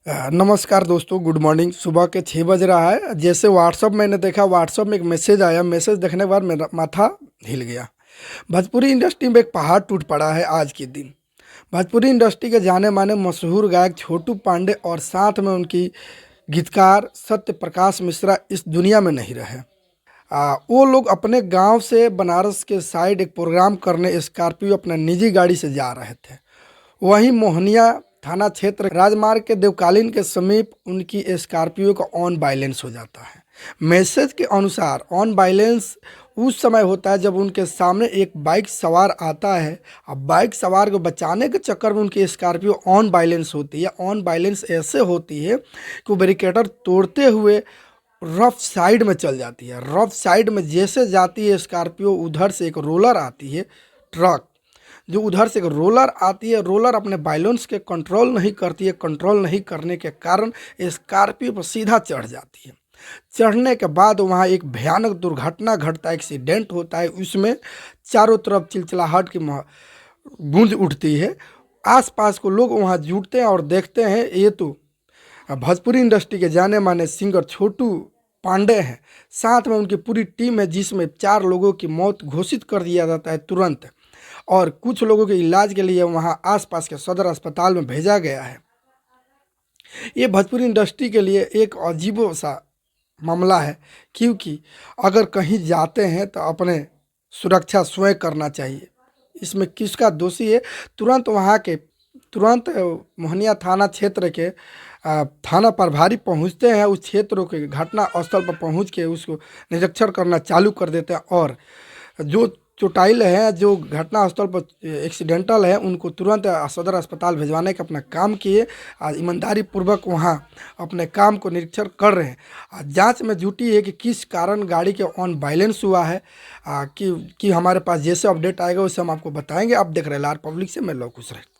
नमस्कार दोस्तों, good morning. सुबह के 6 बज रहा है। जैसे व्हाट्सअप मैंने देखा, व्हाट्सअप में एक मैसेज आया। मैसेज देखने के बाद मेरा माथा हिल गया। भोजपुरी इंडस्ट्री में एक पहाड़ टूट पड़ा है आज के दिन। भोजपुरी इंडस्ट्री के जाने माने मशहूर गायक छोटू पांडे और साथ में उनकी गीतकार सत्य प्रकाश मिश्रा इस दुनिया में नहीं रहे। वो लोग अपने गांव से बनारस के साइड एक प्रोग्राम करने स्कॉर्पियो अपना निजी गाड़ी से जा रहे थे। वहीं मोहनिया थाना क्षेत्र राजमार्ग के देवकालीन के समीप उनकी स्कॉर्पियो का ऑन बाइलेंस हो जाता है। मैसेज के अनुसार ऑन बाइलेंस उस समय होता है जब उनके सामने एक बाइक सवार आता है। अब बाइक सवार को बचाने के चक्कर में उनकी स्कॉर्पियो ऑन बाइलेंस होती है। ऑन बाइलेंस ऐसे होती है कि वो बैरिकेटर तोड़ते हुए रफ साइड में चल जाती है। रफ साइड में जैसे जाती है स्कॉर्पियो, उधर से एक रोलर आती है, ट्रक जो उधर से एक रोलर आती है। रोलर अपने बैलेंस के कंट्रोल नहीं करती है। कंट्रोल नहीं करने के कारण स्कॉर्पियो पर सीधा चढ़ जाती है। चढ़ने के बाद वहाँ एक भयानक दुर्घटना घटता है, एक्सीडेंट होता है। उसमें चारों तरफ चिलचिलाहट की गूंज उठती है। आसपास को लोग वहाँ जुटते हैं और देखते हैं ये तो भोजपुरी इंडस्ट्री के जाने माने सिंगर छोटू पांडे हैं। साथ में उनकी पूरी टीम है, जिसमें 4 लोगों की मौत घोषित कर दिया जाता है तुरंत, और कुछ लोगों के इलाज के लिए वहां आसपास के सदर अस्पताल में भेजा गया है। ये भोजपुरी इंडस्ट्री के लिए एक अजीबो सा मामला है, क्योंकि अगर कहीं जाते हैं तो अपने सुरक्षा स्वयं करना चाहिए। इसमें किसका दोषी है? तुरंत मोहनिया थाना क्षेत्र के थाना प्रभारी पहुंचते हैं। उस क्षेत्र के घटना स्थल पर पहुंच के उसको निरीक्षण करना चालू कर देते हैं, और जो चोटाइल हैं, जो घटना स्थल पर एक्सीडेंटल है, उनको तुरंत सदर अस्पताल भिजवाने का अपना काम किए। आज ईमानदारी पूर्वक वहाँ अपने काम को निरीक्षण कर रहे हैं। जांच में जुटी है कि किस कारण गाड़ी के ऑन बैलेंस हुआ है। कि हमारे पास जैसे अपडेट आएगा वैसे हम आपको बताएंगे। आप देख रहे हैं लार पब्लिक से, मैं लव कुश रहे।